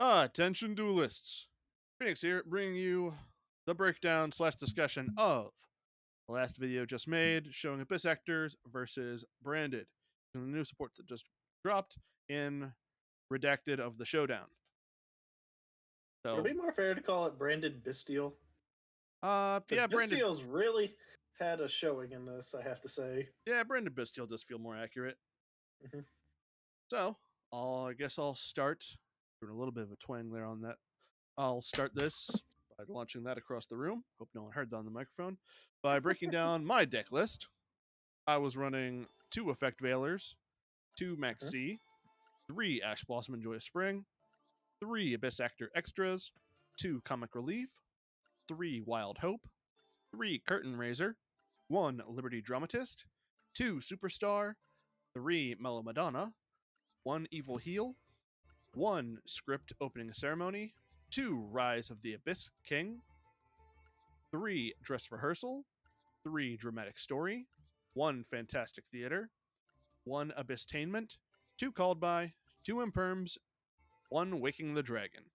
Attention duelists. Phoenix here, bringing you the breakdown / discussion of the last video just made, showing Abyss Actors versus Branded, and the new support that just dropped in Redacted of the Showdown. Would So, it be more fair to call it branded Bystial? yeah, Branded, Bystial's really had a showing in this, I have to say. Branded Bystial does feel more accurate. Mhm. So, I guess I'll start doing a little bit of a twang there on that. I'll start this by launching that across the room. Hope no one heard that on the microphone. By breaking down my deck list, I was running 2 Effect Veilers, 2 Max Mhm. C, 3 Ash Blossom and Joyous Spring, 3 Abyss Actor Extras, 2 Comic Relief, 3 Wild Hope, 3 Curtain Raiser, 1 Liberty Dramatist, 2 Superstar, 3 Mellow Madonna, 1 Evil Heal, 1 Script Opening Ceremony, 2 Rise of the Abyss King, 3 Dress Rehearsal, 3 Dramatic Story, 1 Fantastic Theater, 1 Abysstainment, 2 Called By, 2 Imperms, 1 Waking the Dragon.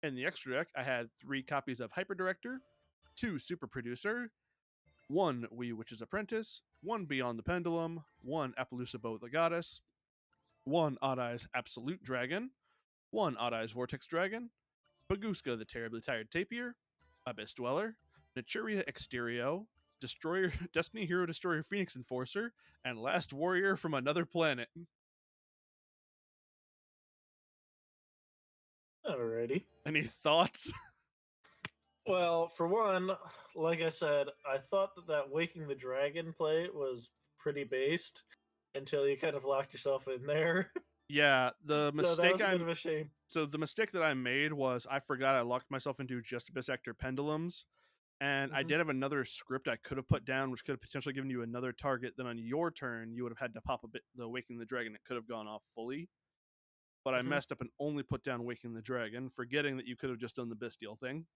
In the extra deck, I had 3 copies of Hyper Director, 2 Super Producer, 1 Wee Witch's Apprentice, 1 Beyond the Pendulum, 1 Appaloosa Bow the Goddess, 1 Odd Eyes Absolute Dragon, 1 Odd Eyes Vortex Dragon, Baguska the Terribly Tired Tapir, Abyss Dweller, Naturia Exterio, Destroyer, Destiny Hero Destroyer Phoenix Enforcer, and Last Warrior from Another Planet. Alrighty. Any thoughts? Well, for one, like I said, I thought that Waking the Dragon play was pretty based until you kind of locked yourself in there. Yeah, the So that mistake was a bit of a shame. the mistake that I made was I forgot I locked myself into just Abyss Actor Pendulums, and I Mhm. did have another script I could have put down, which could have potentially given you another target. Then on your turn, you would have had to pop a bit the Waking the Dragon. It could have gone off fully, but I Mhm. messed up and only put down Waking the Dragon, forgetting that you could have just done the Bystial thing.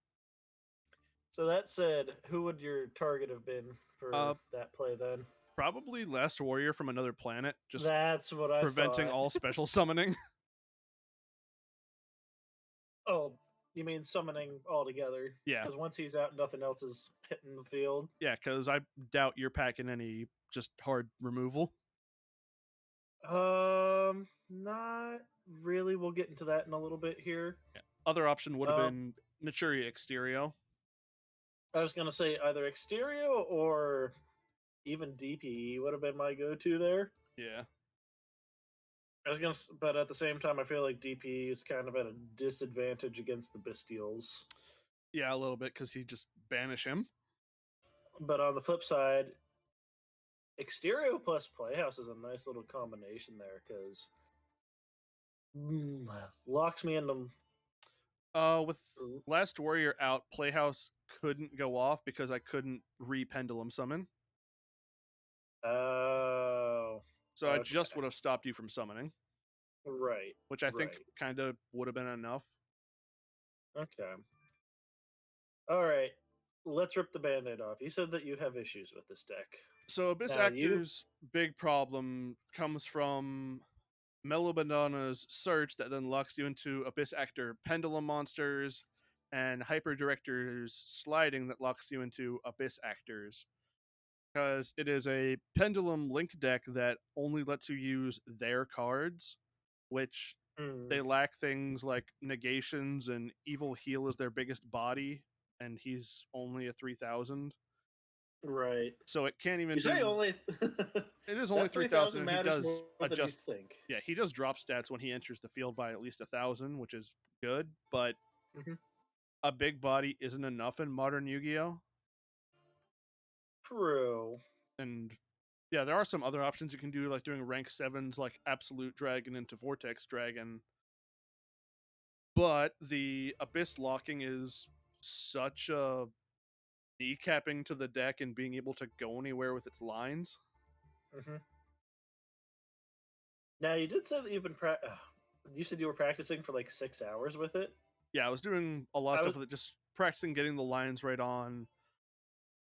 So that said, who would your target have been Uh, for that play then? Probably Last Warrior from Another Planet, just That's what I preventing thought. all special summoning. Oh, you mean summoning altogether? Yeah, Because once he's out, nothing else is hitting the field. yeah, because I doubt you're packing any just hard removal. Not really. We'll get into that in a little bit here. Yeah. Other option would have Um, been Naturia Exterio. I was gonna say either Exterio or even DPE would have been my go-to there. Yeah, I was gonna, but at the same time, I feel like DPE is kind of at a disadvantage against the Bystials. yeah, a little bit because he just banish him. But on the flip side, Exterio plus Playhouse is a nice little combination there because locks me into. With Last Warrior out, Playhouse couldn't go off because I couldn't re-pendulum summon. Oh, So I just would have stopped you from summoning, right, which I think right. kind of would have been enough. Okay. All right. Let's rip the band-aid off. You said that you have issues with this deck. So Abyss Now you Actor's big problem comes from Melobadonna's search that then locks you into Abyss Actor Pendulum monsters and Hyper Director's sliding that locks you into Abyss Actors. Because it is a Pendulum Link deck that only lets you use their cards, which they lack things like negations, and Evil Heal is their biggest body, and he's only a 3,000. right. So it can't even You say do. only It is only that 3,000, 3,000 and he matters does more than you adjust. think. Yeah, he does drop stats when he enters the field by at least 1,000, which is good. But Mm-hmm. a big body isn't enough in modern Yu-Gi-Oh. True. And yeah, there are some other options you can do, like doing rank 7s like Absolute Dragon into Vortex Dragon. But the Abyss locking is such a kneecapping to the deck and being able to go anywhere with its lines. Mm-hmm. Now you did say that you've been you said you were practicing for like 6 hours with it. Yeah, I was doing a lot of I stuff was with it, just practicing getting the lines right on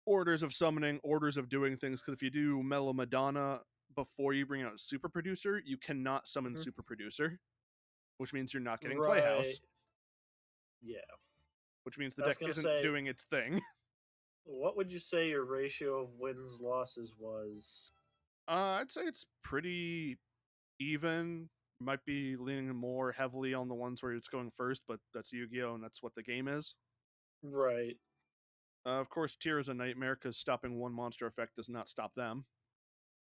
orders of summoning, orders of doing things. Because if you do Mellow Madonna before you bring out Super Producer, you cannot summon Mhm. Super Producer, which means you're not getting Right. Playhouse. Yeah. which means the I was deck gonna isn't say, doing its thing. what would you say your ratio of wins losses was? I'd say it's pretty even. Might be leaning more heavily on the ones where it's going first, but that's Yu-Gi-Oh, and that's what the game is. Right. Of course, Tier is a nightmare because stopping one monster effect does not stop them.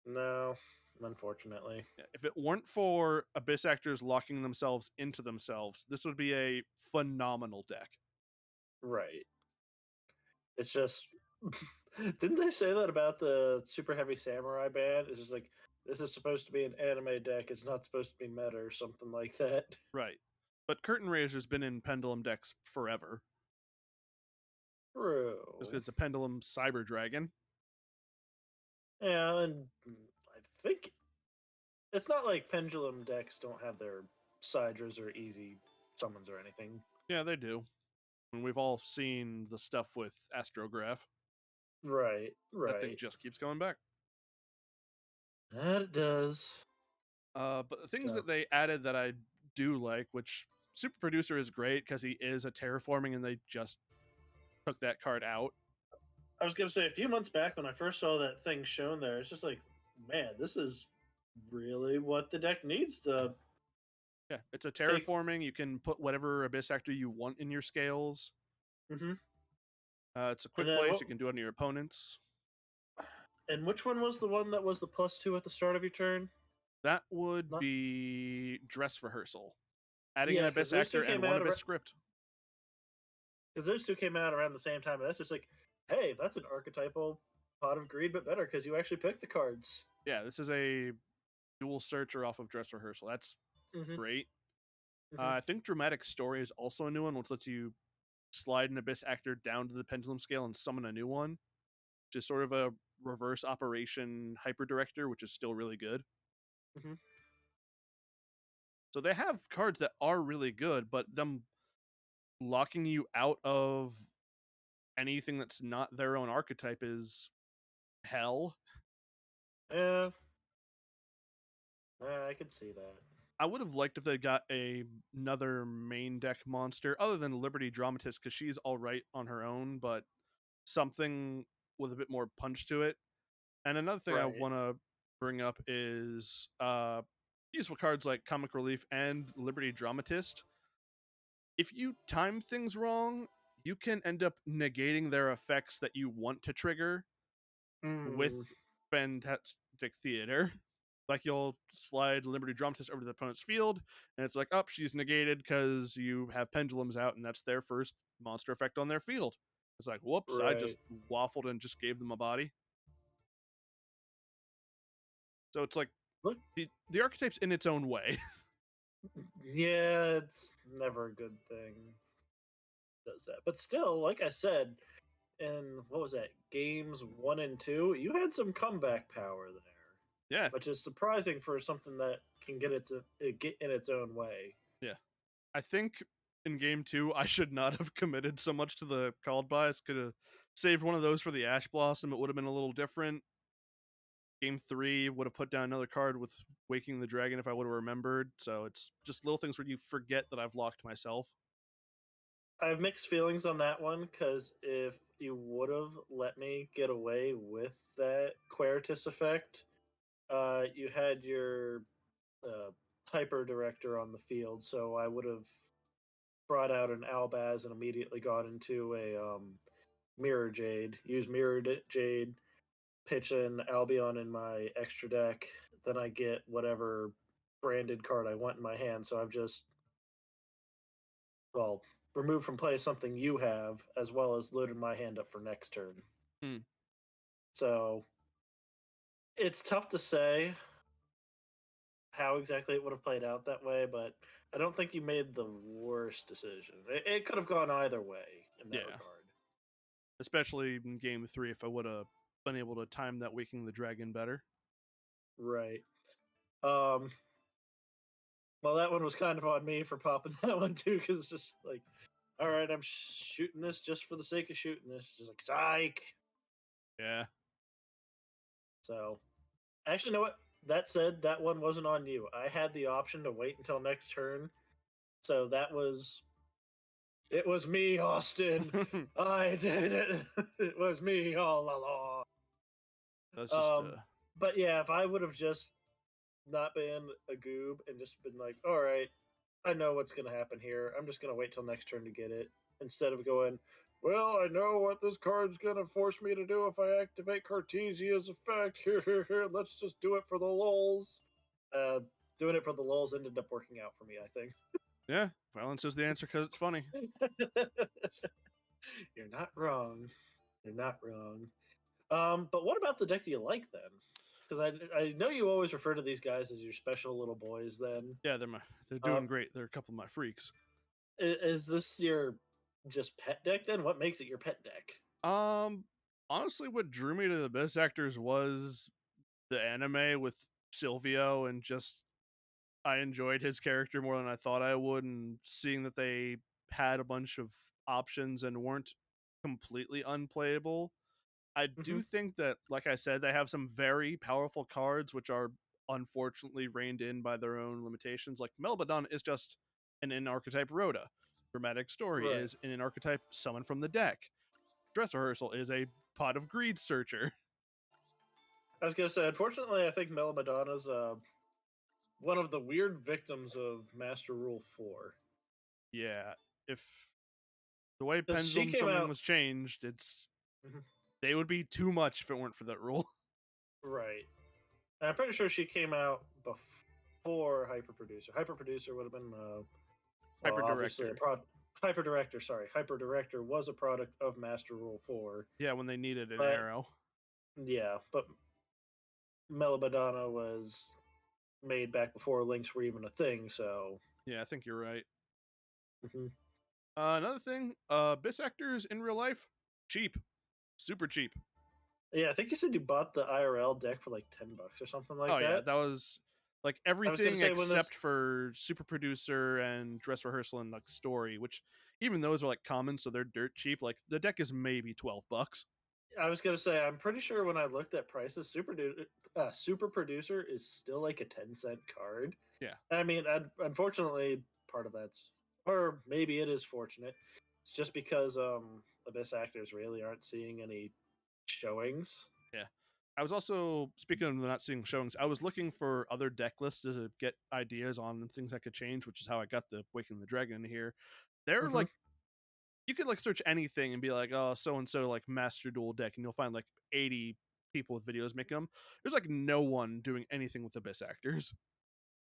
No, unfortunately. If it weren't for Abyss Actors locking themselves into themselves, this would be a phenomenal deck. Right. It's just didn't they say that about the super heavy samurai band? It's just like this is supposed to be an anime deck. It's not supposed to be meta or something like that. Right. But Curtain Raiser's been in Pendulum decks forever. Just True. because it's a Pendulum Cyber Dragon. Yeah, and I think it's not like pendulum decks don't have their sidras or easy summons or anything. Yeah, they do. And we've all seen the stuff with Astrograph. Right, That thing right. just keeps going back. That it does. But the things So that they added that I do like, which Super Producer is great because he is a terraforming and they just took that card out. I was gonna say a few months back when I first saw that thing shown there, it's just like, man, this is really what the deck needs to Yeah, it's a take. terraforming. You can put whatever Abyss Actor you want in your scales. Hmm. It's a And quick then place. what? You can do it on your opponents. And which one was the one that was the +2 at the start of your turn? That would Not, be Dress Rehearsal. Adding an yeah, because Abyss those two Actor and came one out. Abyss script. Because those two came out around the same time. And that's just like, hey, that's an archetypal Pot of Greed, but better because you actually picked the cards. Yeah, this is a dual searcher off of Dress Rehearsal. That's Hmm. great. Hmm. I think Dramatic Story is also a new one, which lets you slide an Abyss Actor down to the Pendulum Scale and summon a new one, which is sort of a reverse operation Hyper Director, which is still really good. Hmm. So they have cards that are really good, but them locking you out of anything that's not their own archetype is hell. Yeah, I could see that. I would have liked if they got another main deck monster other than Liberty Dramatist because she's all right on her own, but something with a bit more punch to it. And another thing I Right. want to bring up is useful cards like Comic Relief and Liberty Dramatist. If you time things wrong, you can end up negating their effects that you want to trigger with Mm, Fantastic Theater. Like you'll slide Liberty Dramatist over to the opponent's field, and it's like, oh, she's negated because you have pendulums out, and that's their first monster effect on their field. It's like, whoops, I right. just waffled and just gave them a body. So it's like Look, the archetype's in its own way. yeah, it's never a good thing. Does that, but still, like I said, in what was that games 1 and 2, you had some comeback power there, Yeah, which is surprising for something that can get in its own way. yeah. I think in game 2, I should not have committed so much to the called buys. Could have saved one of those for the Ash Blossom. It would have been a little different. Game 3 would have put down another card with Waking the Dragon if I would have remembered. So it's just little things where you forget that I've locked myself. I have mixed feelings on that one because if you would have let me get away with that Queritus effect, you had your uh, hyper director on the field, so I would have brought out an Albaz and immediately got into a Mirror Jade. Use Mirror Jade, pitch an Albion in my extra deck, then I get whatever branded card I want in my hand. So I've just, well, removed from play something you have, as well as loaded my hand up for next turn. Hmm. So it's tough to say how exactly it would have played out that way, but I don't think you made the worst decision. It could have gone either way in that Yeah. regard. Especially in game 3 if I would have been able to time that Waking the Dragon better. Right. Um, well, that one was kind of on me for popping that one too, because it's just like, all right, I'm shooting this just for the sake of shooting this. Just like psych. Yeah. So, actually, you know what? That said, that one wasn't on you. I had the option to wait until next turn, so that was It was me, Austin. I did it. It was me all along. That's just But yeah, if I would have just not been a goob and just been like, all right, I know what's going to happen here. I'm just going to wait till next turn to get it instead of going, well, I know what this card's going to force me to do if I activate Cartesia's effect. Here. Let's just do it for the lulz. Doing it for the lulz ended up working out for me, I think. yeah, violence is the answer because it's funny. You're not wrong. You're not wrong. But what about the deck do you like then? Because I know you always refer to these guys as your special little boys. Then Yeah, they're doing great. They're a couple of my freaks. is this your just pet deck then? What makes it your pet deck? Honestly, what drew me to the best actors was the anime with Silvio, and just I enjoyed his character more than I thought I would, and seeing that they had a bunch of options and weren't completely unplayable. I Mm-hmm. do think that, like I said, they have some very powerful cards, which are unfortunately reined in by their own limitations. Like Melbadon is just an in archetype Rhoda. Dramatic Story Right. is an in archetype Summon from the deck. Dress Rehearsal is a Pot of Greed Searcher. I was gonna say, unfortunately, I think Mela Madonna's one of the weird victims of Master Rule 4. Yeah, if the way Because she Pendulum came Summoning out. was changed, it's Mhm. they would be too much if it weren't for that rule. Right. And I'm pretty sure she came out before Hyper Producer. Hyper Producer would have been, well, Hyper obviously a Director. Hyper Director. Sorry, Hyper Director was a product of Master Rule 4. Yeah, when they needed an But arrow. yeah, but Melabadonna was made back before links were even a thing. So Yeah, I think you're right. mhm. Another thing, bisectors in real life, cheap, super cheap. Yeah, I think you said you bought the IRL deck for like $10 or something like Oh yeah, that. that was like I was gonna everything say when this. except for Super Producer and Dress Rehearsal and like Story, which even those are like common, so they're dirt cheap. Like the deck is maybe $12. I was gonna say I'm pretty sure when I looked at prices, Super Producer is still like a 10-cent card. Yeah, I mean, unfortunately, part of that's, or maybe it is fortunate. It's just because Abyss actors really aren't seeing any showings. yeah. I was also, speaking of not seeing showings, I was looking for other deck lists to get ideas on things I could change, which is how I got the Waking the Dragon in here. They're Mm-hmm. like, you could like search anything and be like, oh, so and so like Master Duel deck, and you'll find like 80 people with videos making them. There's like no one doing anything with Abyss actors.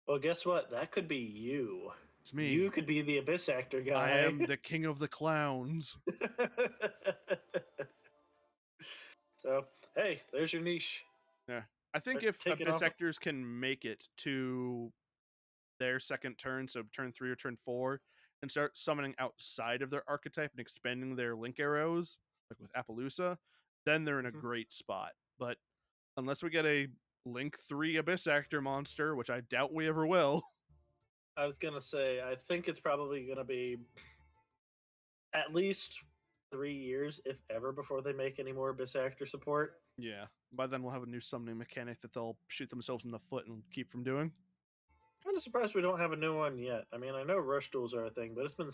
Well, guess what? That could be you. It's me. You could be the Abyss actor I guy. am the king of the clowns. So, hey, there's your niche. Yeah. I think if Take it Abyss off. actors can make it to their second turn, so turn 3 or turn 4, and start summoning outside of their archetype and expanding their link arrows, like with Appaloosa, then they're in a Mhm. great spot. But unless we get a Link 3 Abyss Actor monster, which I doubt we ever will. I was gonna say, I think it's probably gonna be at least 3 years, if ever, before they make any more Abyss actor support. Yeah. By then we'll have a new summoning mechanic that they'll shoot themselves in the foot and keep from doing. Kind of surprised we don't have a new one yet. I mean, I know rush duels are a thing, but it's been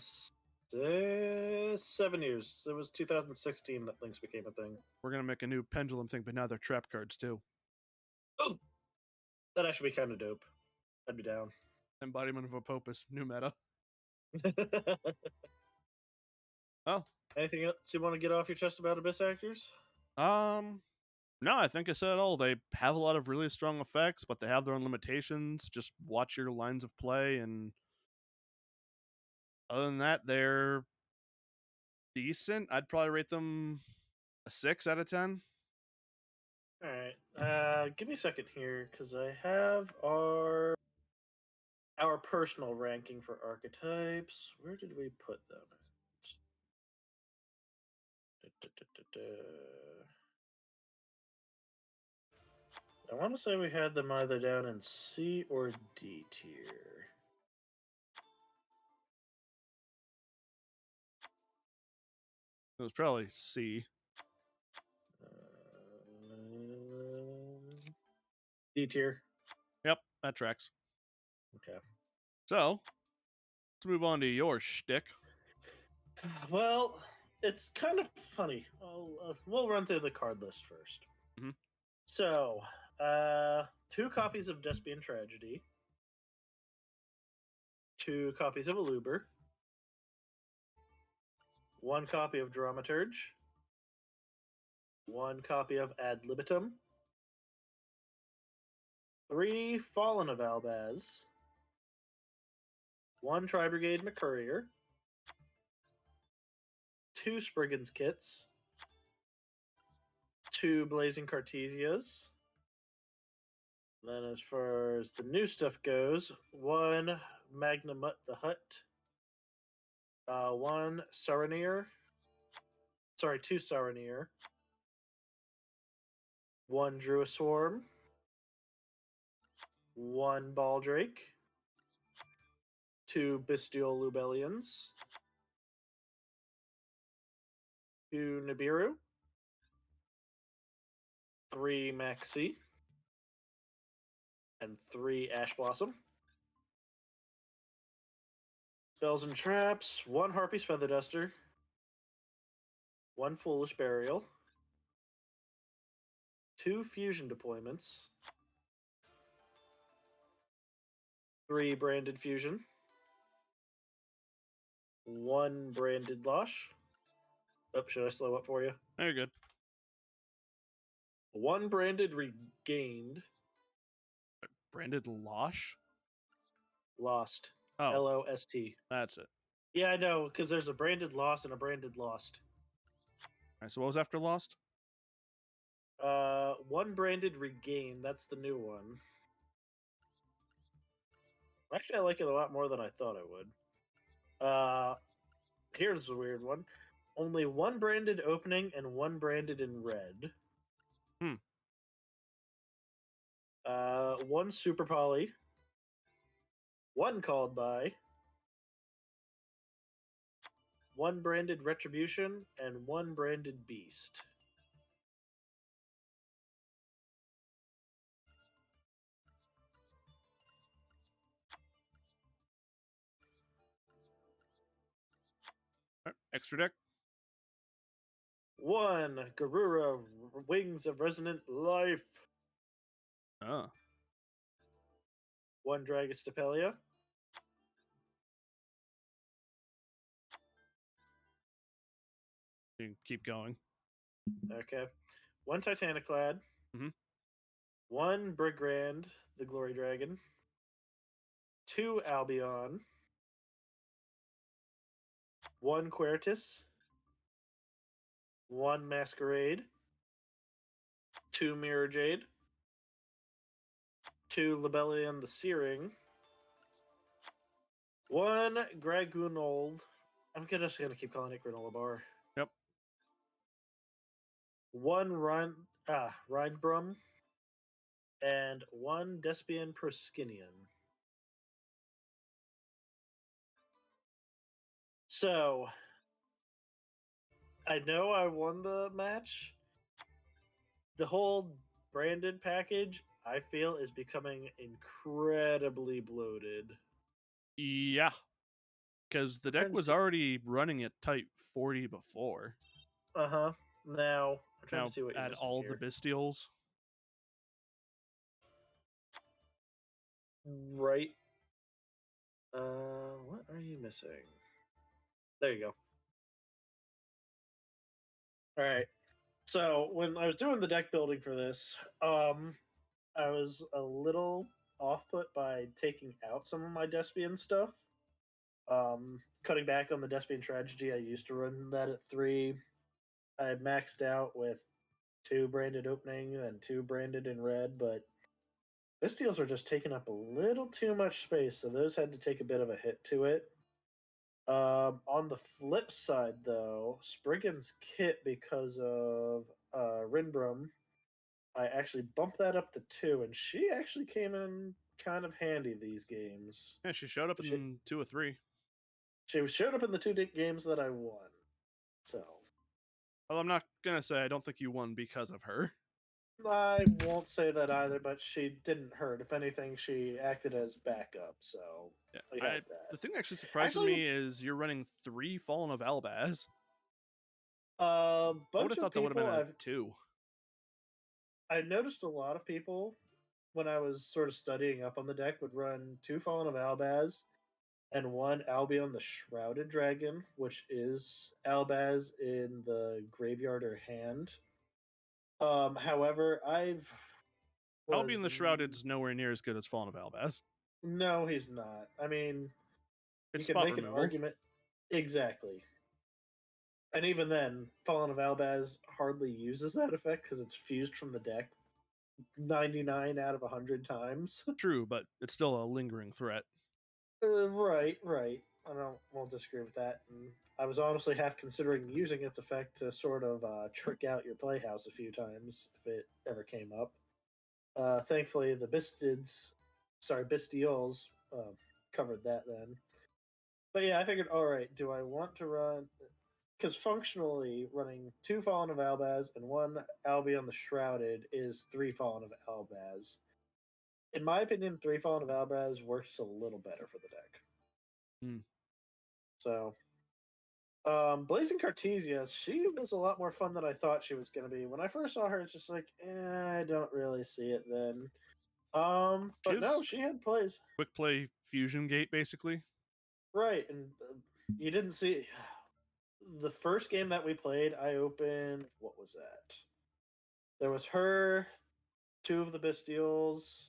7 years. It was 2016 that links became a thing. We're gonna make a new pendulum thing, but now they're trap cards too. Oh, that actually be kind of dope. I'd be down. Embodiment of Apopus, new meta. Oh, Anything else you want to get off your chest about Abyss actors? no, I think I said it all. They have a lot of really strong effects, but they have their own limitations. Just watch your lines of play, and other than that, they're decent. I'd probably rate them a 6 out of 10. All right. Give me a second here because I have our personal ranking for archetypes. Where did we put them? I want to say we had them either down in C or D tier. It was probably C. D tier. Yep, that tracks. Okay. So let's move on to your shtick. Well, it's kind of funny. We'll run through the card list first. Mhm. So, 2 copies of Despian Tragedy, 2 copies of Aluber, 1 copy of Dramaturge, 1 copy of Ad Libitum, 3 Fallen of Albaz, 1 Tri-Brigade McCourier, 2 Spriggan's Kits, 2 Blazing Cartesias. Then, as far as the new stuff goes, 1 Magnamut the Hut, 1 Saranir, sorry, 2 Saranir, 1 Druiswarm, 1 Baldrake, 2 Bystial Lubellians, 2 Nibiru, 3 Maxi, and 3 Ash Blossom. Spells and traps, 1 Harpy's Feather Duster, 1 Foolish Burial, 2 Fusion Deployments, 3 Branded Fusion, 1 Branded Losh. Oh, should I slow up for you? Oh, you're good. 1 Branded Regained, Branded Losh? Lost. Oh, Lost. that's it. Yeah, I know, because there's a Branded Lost and a Branded Lost. All right, so what was after Lost? 1 Branded Regain. That's the new one. Actually, I like it a lot more than I thought I would. Here's a weird one. Only 1 branded opening and 1 branded in red. Hmm. 1 Super Poly. 1 Called By. 1 branded Retribution and 1 branded Beast. All right, extra deck. 1 Garura Wings of Resonant Life. Oh, 1 Dragostapelia. you can keep going. Okay. 1 Titaniclad. Mhm. 1 Brigrand, the Glory Dragon. 2 Albion. 1 Quertus. 1 Masquerade. 2 Mirror Jade. 2 Libellion the Searing. 1 Gragunold. I'm just gonna keep calling it Granola Bar. Yep. 1 Rhinebrum. And 1 Despian Proskinian. So, I know I won the match. The whole branded package, I feel, is becoming incredibly bloated. Yeah, because the I'm deck trying to was see. already running at type 40 before. Now, I'm trying Now to see what you're add missing all the here. Bystials. Right. What are you missing? There you go. All right. So when I was doing the deck building for this, I was a little off put by taking out some of my Despian stuff. Cutting back on the Despian Tragedy, I used to run that at 3. I maxed out with 2 branded opening and 2 branded in red, but Bystials are just taking up a little too much space, so those had to take a bit of a hit to it. On the flip side, though, Spriggan's Kit, because of Rinbrum, I actually bumped that up to 2, and she actually came in kind of handy these games. Yeah, she showed up She, in 2 or 3. she showed up in the 2 games that I won. So, Well, I'm not gonna say I don't think you won because of her. I won't say that either, but she didn't hurt. If anything, she acted as backup, so Yeah, we have that. the thing that actually surprises Actually, me is you're running 3 Fallen of Albaz. a I would have bunch of thought that would have people been a 2. I noticed a lot of people when I was sort of studying up on the deck would run two Fallen of Albaz and one Albion the Shrouded Dragon, which is Albaz in the graveyard or hand. However, I've was Albion the Shrouded's nowhere near as good as Fallen of Albaz. no, he's not. I mean, you It's can spot make an removal. argument exactly, and even then, Fallen of Albaz hardly uses that effect because it's fused from the deck 99 out of 100 times. True, but it's still a lingering threat. Right, right. I don't won't disagree with that. And I was honestly half considering using its effect to sort of trick out your playhouse a few times if it ever came up. Thankfully, the Bystials, covered that then. But yeah, I figured, all right, do I want to run? Because functionally, running two Fallen of Albaz and one Albion the Shrouded is three Fallen of Albaz. In my opinion, three Fallen of Albaz works a little better for the deck. Hmm. So Blazing Cartesia, she was a lot more fun than I thought she was going to be. When I first saw her, it's just like, I don't really see it then. She But no, has she had plays. quick play fusion gate, basically. Right, and you didn't see the first game that we played. I opened, what was that? There was her, two of the Bystials.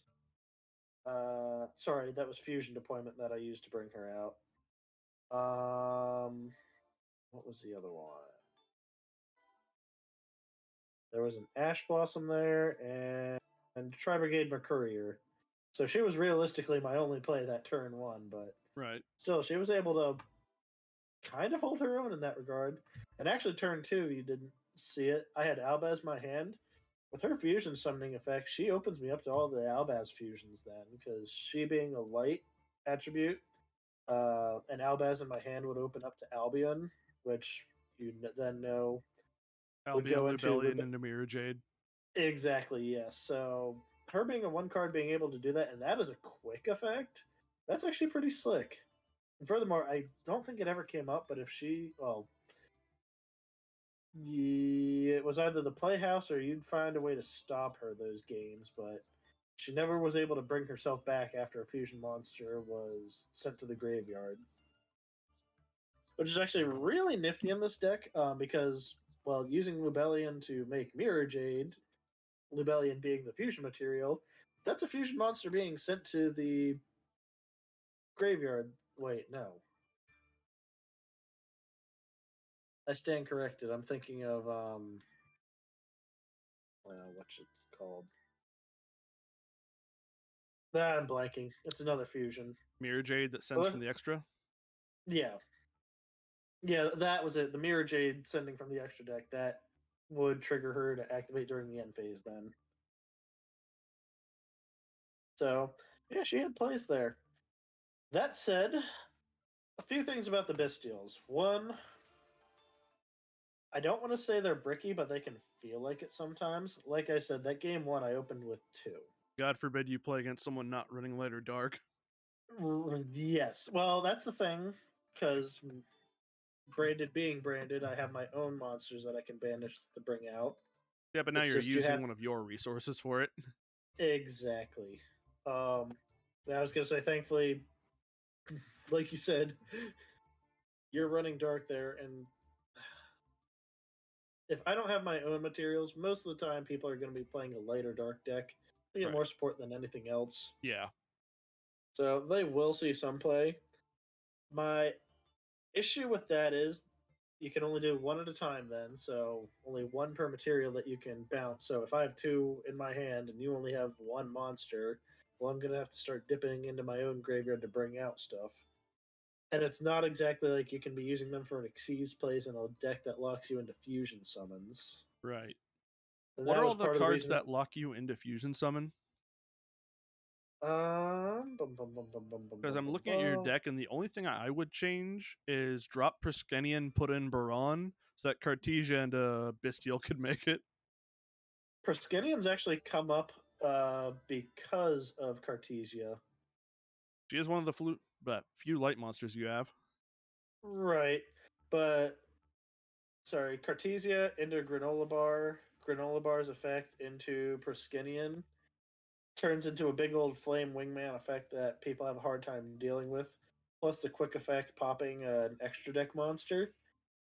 Sorry, that was Fusion Deployment that I used to bring her out. What was the other one? There was an Ash Blossom there and Tri Brigade Mercurier. So she was realistically my only play that turn one, but Right. still, she was able to kind of hold her own in that regard. And actually, turn two, you didn't see it. I had Albaz my hand. With her fusion summoning effect, she opens me up to all the Albaz fusions then, because she being a light attribute, and Albaz in my hand would open up to Albion, which you then know would Albion go into Lubellion into Mirror Jade. Exactly, yes. So her being a one card being able to do that, and that is a quick effect, that's actually pretty slick. And furthermore, I don't think it ever came up, but if she, well, it was either the playhouse or you'd find a way to stop her those games, but she never was able to bring herself back after a fusion monster was sent to the graveyard. Which is actually really nifty in this deck because, well, using Lubellion to make Mirror Jade, Lubellion being the fusion material, that's a fusion monster being sent to the graveyard. Wait, no. I stand corrected. I'm thinking of what's it called? Nah, I'm blanking. It's another fusion. Mirror Jade that sends Well, from the extra. yeah, yeah, that was it. The Mirror Jade sending from the extra deck that would trigger her to activate during the end phase. Then, so yeah, she had plays there. That said, a few things about the Bystials. One, I don't want to say they're bricky, but they can feel like it sometimes. Like I said, that game one I opened with two. God forbid you play against someone not running light or dark. Yes. Well, that's the thing, because branded being branded, I have my own monsters that I can banish to bring out. Yeah, but now It's you're just you using have one of your resources for it. exactly. I was gonna say, thankfully, like you said, you're running dark there, and if I don't have my own materials, most of the time people are going to be playing a lighter dark deck. They get Right. more support than anything else, Yeah. so they will see some play. My issue with that is you can only do one at a time then, so only one per material that you can bounce. So if I have two in my hand and you only have one monster, well, I'm going to have to start dipping into my own graveyard to bring out stuff. And it's not exactly like you can be using them for an Xyz plays in a deck that locks you into fusion summons. Right. And What that are was all the part of the cards reason. that lock you into fusion summon? Because I'm looking at your Bum. deck, and the only thing I would change is drop Priskenian, put in Baron, so that Cartesia and Bystial could make it. Proskinian's actually come up because of Cartesia. She is one of the few light monsters you have. Right. But sorry, Cartesia into Granola Bar. Granola Bar's effect into Proskinian turns into a big old flame wingman effect that people have a hard time dealing with. Plus the quick effect popping an extra deck monster.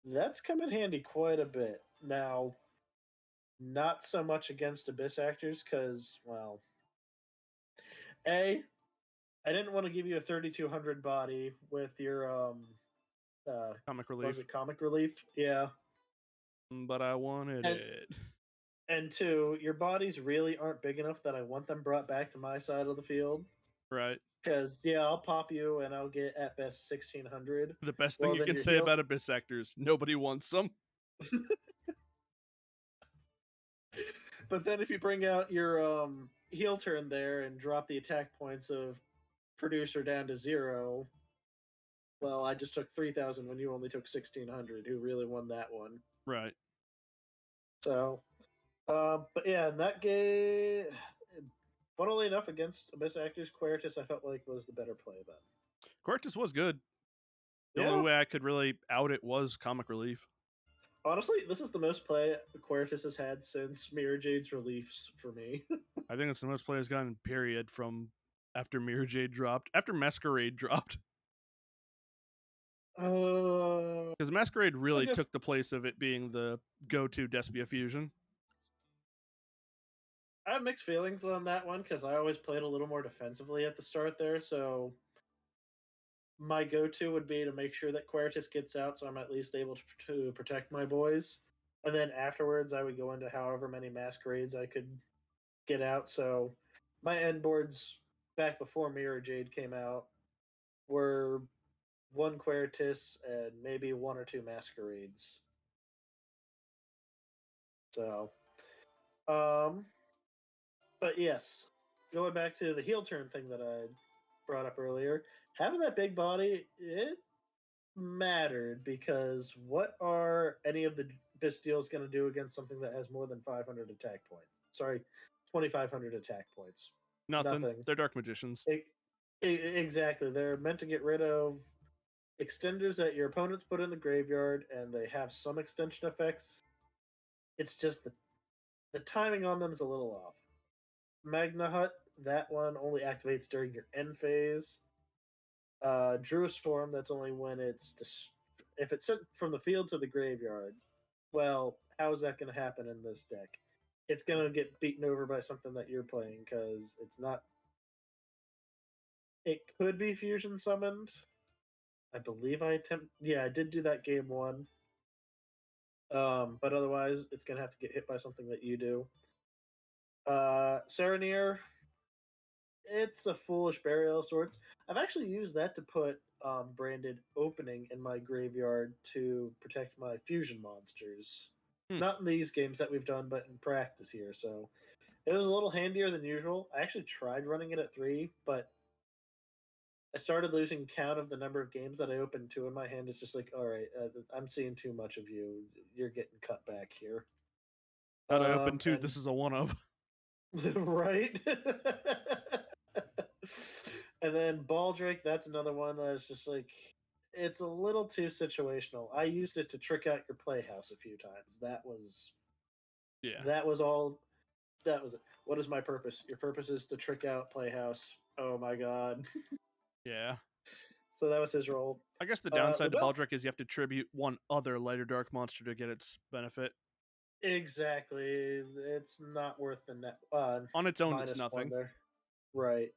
That's come in handy quite a bit. Now, not so much against Abyss actors because, well, A, I didn't want to give you a 3200 body with your Comic was relief. it comic relief? Yeah. But I wanted And it. and two, your bodies really aren't big enough that I want them brought back to my side of the field. Right. Because yeah, I'll pop you and I'll get at best 1600. The best thing Well, you then can your say heal. about Abyss actors, nobody wants them. But then if you bring out your heal turn there and drop the attack points of producer down to 0, well, I just took 3000 when you only took 1600. Who really won that one? Right. So, but yeah, in that game, funnily enough, against Abyss Actors, Quertus I felt like was the better play then. Quartus was good. The Yeah, only way I could really out it was comic relief. honestly, this is the most play Quertus has had since Mirror Jade's reliefs for me. I think it's the most play has gotten, period, from after Mirror Jade dropped. After Masquerade dropped. Because Masquerade really took the place of it being the go-to Despia fusion. I have mixed feelings on that one because I always played a little more defensively at the start there. So my go-to would be to make sure that Quertus gets out, so I'm at least able to protect my boys. And then afterwards, I would go into however many masquerades I could get out. So my end boards back before Mirror Jade came out were one Quertus and maybe one or two masquerades. So, um, but yes, going back to the heel turn thing that I brought up earlier, having that big body, it mattered because what are any of the Bystials going to do against something that has more than 500 attack points? Sorry, 2,500 attack points. Nothing. Nothing. They're Dark Magicians. Exactly. They're meant to get rid of extenders that your opponents put in the graveyard, and they have some extension effects. It's just the timing on them is a little off. Magna Hut, that one only activates during your end phase. Drew Storm, that's only when it's if it's sent from the field to the graveyard. Well, how is that going to happen in this deck? It's going to get beaten over by something that you're playing because it's not. It could be fusion summoned. I believe I attempt. Yeah, I did do that game one. But otherwise, it's going to have to get hit by something that you do. Serenir, it's a foolish burial of sorts. I've actually used that to put branded opening in my graveyard to protect my fusion monsters. Not in these games that we've done, but in practice here. So it was a little handier than usual. I actually tried running it at 3, but I started losing count of the number of games that I opened 2 in my hand. It's just like, all right, I'm seeing too much of you. You're getting cut back here. Had I opened 2, this is a one of. Right? And then Baldric, that's another one that's just like it's a little too situational. I used it to trick out your playhouse a few times. That was all. That was it. What is my purpose? Your purpose is to trick out playhouse. Oh my god. Yeah. So that was his role. I guess the downside to Baldric is you have to tribute one other lighter dark monster to get its benefit. Exactly. It's not worth the net. On its own, it's nothing. There. Right.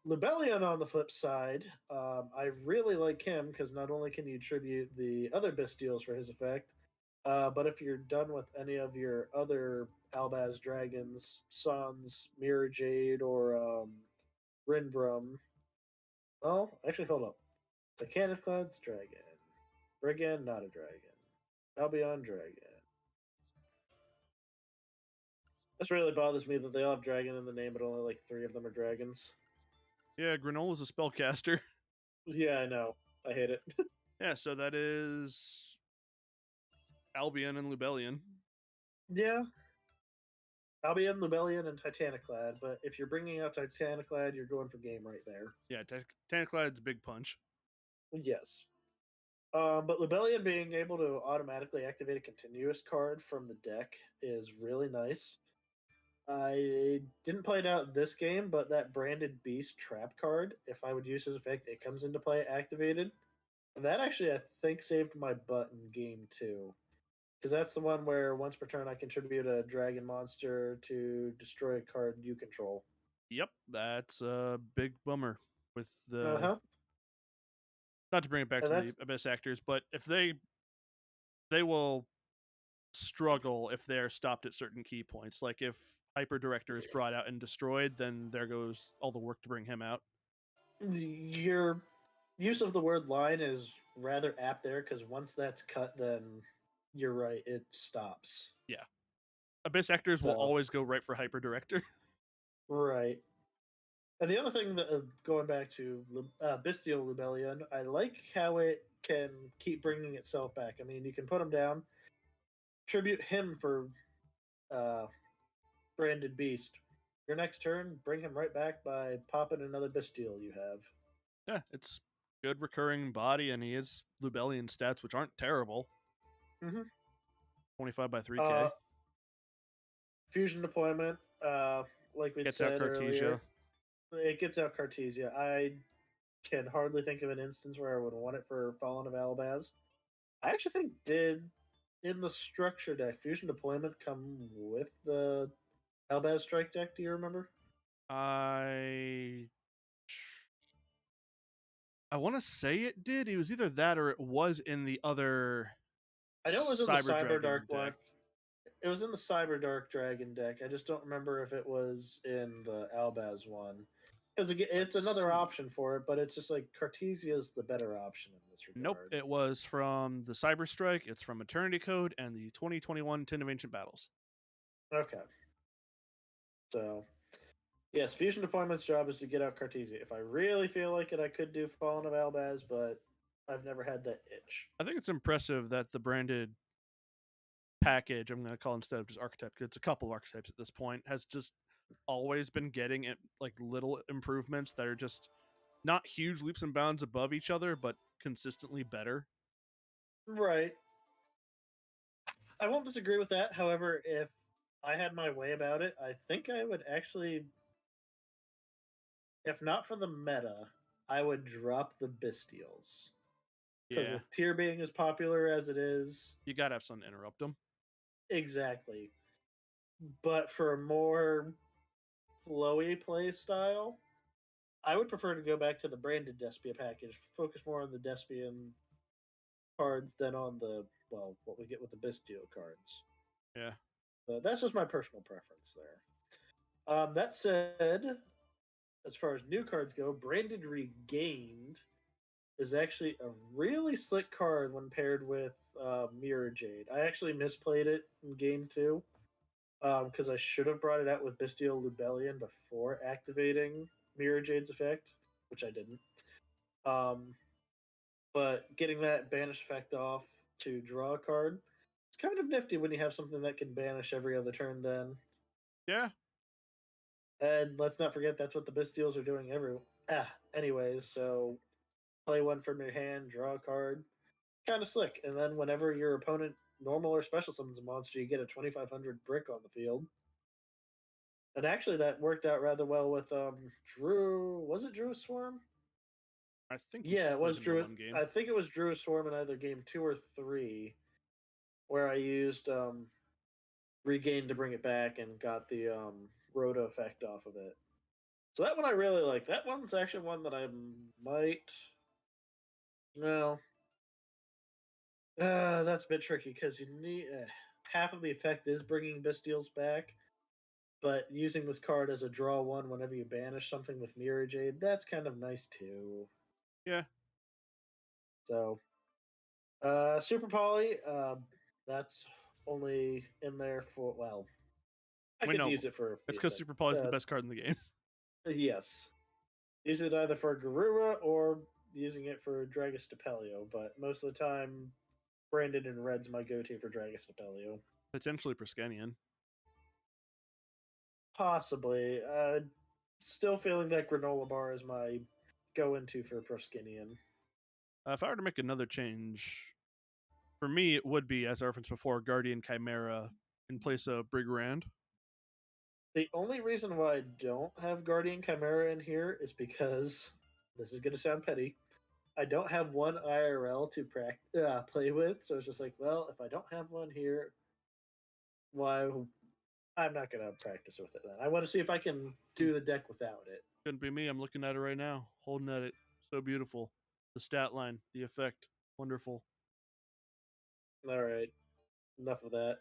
Lubellion, on the flip side, I really like him because not only can you tribute the other Bystials for his effect, but if you're done with any of your other Albaz dragons, Suns, Mirror Jade, or Rinbrum. Oh, actually, hold up. The Caniclad's dragon. Brigand, not a dragon. Albion, dragon. This really bothers me that they all have dragon in the name, but only like 3 of them are dragons. Yeah, Granola's a spellcaster. Yeah, I know. I hate it. Yeah, so that is Albion and Lubellion. Yeah. I'll be in Lubellion and Titaniclad, but if you're bringing out Titaniclad, you're going for game right there. Yeah, Titaniclad's big punch. Yes. But Lubellion being able to automatically activate a continuous card from the deck is really nice. I didn't play it out this game, but that branded beast trap card, if I would use his effect, it comes into play activated. And that actually, I think, saved my butt in game two. Because that's the one where once per turn I contribute a dragon monster to destroy a card you control. Yep, that's a big bummer. With Uh the huh. not to bring it back And to the that's Abyss actors, but if they will struggle if they're stopped at certain key points. Like if Hyper Director is brought out and destroyed, then there goes all the work to bring him out. your use of the word line is rather apt there because once that's cut, then you're right, it stops. Yeah, Abyss actors will So, always go right for Hyper Director. right. And the other thing that going back to Bystial Rebellion, I like how it can keep bringing itself back. I mean, you can put him down, tribute him for uh, branded beast. Your next turn, bring him right back by popping another Bystial you have. Yeah, it's good recurring body, and he is Lubellian stats, which aren't terrible. Mm-hmm. 25 by 3K. Uh, Fusion deployment, like we Gets out said Cartesia. earlier, it gets out Cartesia. I can hardly think of an instance where I would want it for Fallen of Albaz. I actually think did in the structure deck fusion deployment come with the Albaz strike deck? Do you remember? I want to say it did. It was either that or it was in the other I know it was in the Cyber Cyber Dark Dragon one. deck. It was in the Cyber Dark Dragon deck. I just don't remember if it was in the Albaz one. Because it's Let's another see. option for it, but it's just like Cartesia is the better option in this Nope, regard. it was from the Cyber Strike. It's from Eternity Code and the 2021 Tin of Ancient Battles. Okay. So, yes, Fusion Deployment's job is to get out Cartesia. If I really feel like it, I could do Fallen of Albaz, but I've never had that itch. I think it's impressive that the branded package, I'm going to call instead of just archetype, because it's a couple of archetypes at this point, has just always been getting it like little improvements that are just not huge leaps and bounds above each other, but consistently better. Right. I won't disagree with that. However, if I had my way about it, I think I would actually, if not for the meta, I would drop the Bystials. Because Yeah, with tier being as popular as it is, you got to have something to interrupt them. exactly. But for a more flowy play style, I would prefer to go back to the branded Despia package, focus more on the Despian cards than on the, well, what we get with the Bystial cards. Yeah. But that's just my personal preference there. That said, as far as new cards go, Branded Regained is actually a really slick card when paired with Mirror Jade. I actually misplayed it in game two because I should have brought it out with Bystial Lubellion before activating Mirror Jade's effect, which I didn't. Um, but getting that banish effect off to draw a card, it's kind of nifty when you have something that can banish every other turn then. Yeah. And let's not forget that's what the Bystials are doing anyways, so play one from your hand, draw a card. Kind of slick. And then whenever your opponent normal or special summons a monster, you get a 2,500 brick on the field. And actually, that worked out rather well with Drew. Was it Drew Swarm? I think he Yeah, it played was him in Drew. one game. I think it was Drew Swarm in either game two or three, where I used Regain to bring it back and got the Rhoda effect off of it. So that one I really like. That one's actually one that I might. No, that's a bit tricky because you need half of the effect is bringing Bystials back, but using this card as a draw one whenever you banish something with Mirror Jade, that's kind of nice too. Yeah. So, Super Poly, that's only in there for, well, I We could know. use it for a It's few, because but Super Paw is the best card in the game. yes. Use it either for Garura or using it for Dragus Stapelio, but most of the time, Brandon and Red's my go to for Dragus Stapelio. Potentially Proskenian. Possibly. Still feeling that granola bar is my go-into for Proskinian. If I were to make another change, for me, it would be, as I referenced before, Guardian Chimera in place of Brigrand. The only reason why I don't have Guardian Chimera in here is because this is going to sound petty. I don't have one IRL to play with, so it's just like, well, if I don't have one here, why? I'm not going to practice with it then. I want to see if I can do the deck without it. Couldn't be me. I'm looking at it right now, holding at it. So beautiful. The stat line, the effect, wonderful. All right, enough of that.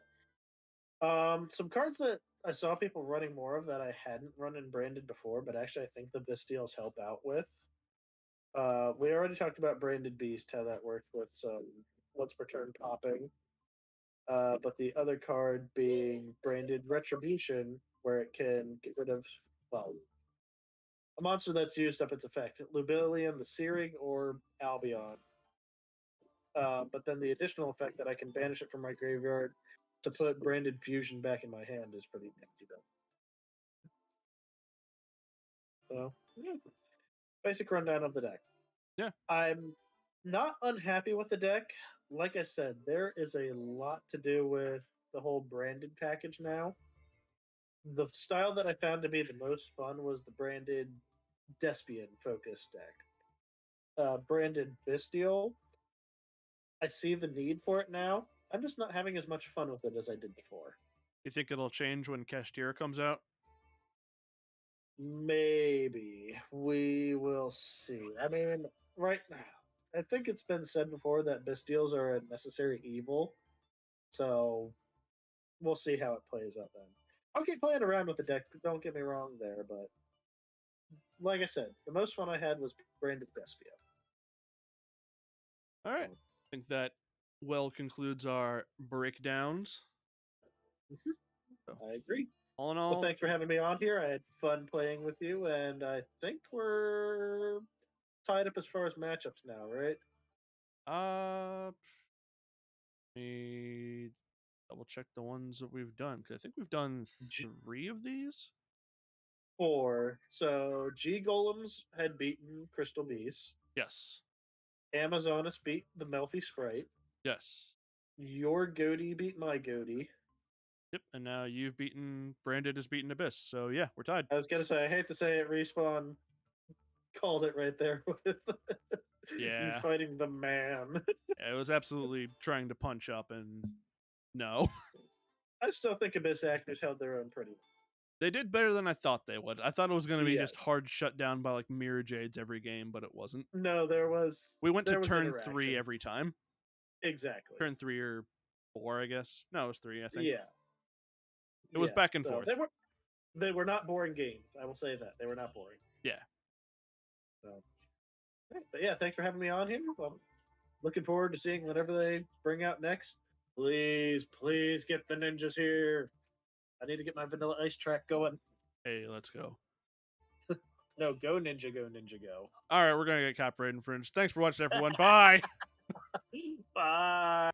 Some cards that I saw people running more of that I hadn't run in branded before, but actually I think the Bystials help out with. We already talked about Branded Beast, how that worked with some once per turn popping. But the other card being Branded Retribution, where it can get rid of, well, a monster that's used up its effect. Lubillion, the Searing, or Albion. But then the additional effect that I can banish it from my graveyard to put Branded Fusion back in my hand is pretty nifty, though. So, yeah. Basic rundown of the deck. Yeah. I'm not unhappy with the deck. Like I said, there is a lot to do with the whole branded package now. The style that I found to be the most fun was the branded Despian focus deck. Branded Bystial, I see the need for it now. I'm just not having as much fun with it as I did before. You think it'll change when Kashtira comes out? Maybe. We will see. I mean, right now, I think it's been said before that Bystials are a necessary evil. So we'll see how it plays out then. I'll keep playing around with the deck. Don't get me wrong there, but like I said, the most fun I had was Branded Despia. All right. I think that well concludes our breakdowns. So, I agree. all in Well, all, thanks for having me on here. I had fun playing with you, and I think we're tied up as far as matchups now, right? let me double check the ones that we've done because I think we've done G- 3 of these. 4. So G Golems had beaten Crystal Beast. Yes. Amazonas beat the Melfi Sprite. Yes. Your Goatee beat my Goatee. Yep. And now you've beaten Branded has beaten Abyss. So yeah, we're tied. I was gonna say, I hate to say it, Respawn called it right there with you Yeah. fighting the man. It was absolutely trying to punch up and no. I still think Abyss actors held their own pretty well. They did better than I thought they would. I thought it was going to be Yeah. just hard shut down by like Mirror Jades every game, but it wasn't. No, We went to was turn 3 interaction. every time. Exactly. Turn 3 or 4, I guess. No, it was 3, I think. Yeah. It was back and forth. They were not boring games. I will say that they were not boring. Yeah. So, but yeah, thanks for having me on here. I'm looking forward to seeing whatever they bring out next. Please, please get the ninjas here. I need to get my Vanilla Ice track going. Hey, let's go. No, go ninja, go ninja, go. All right, we're going to get copyright infringed. Thanks for watching, everyone. Bye. Bye.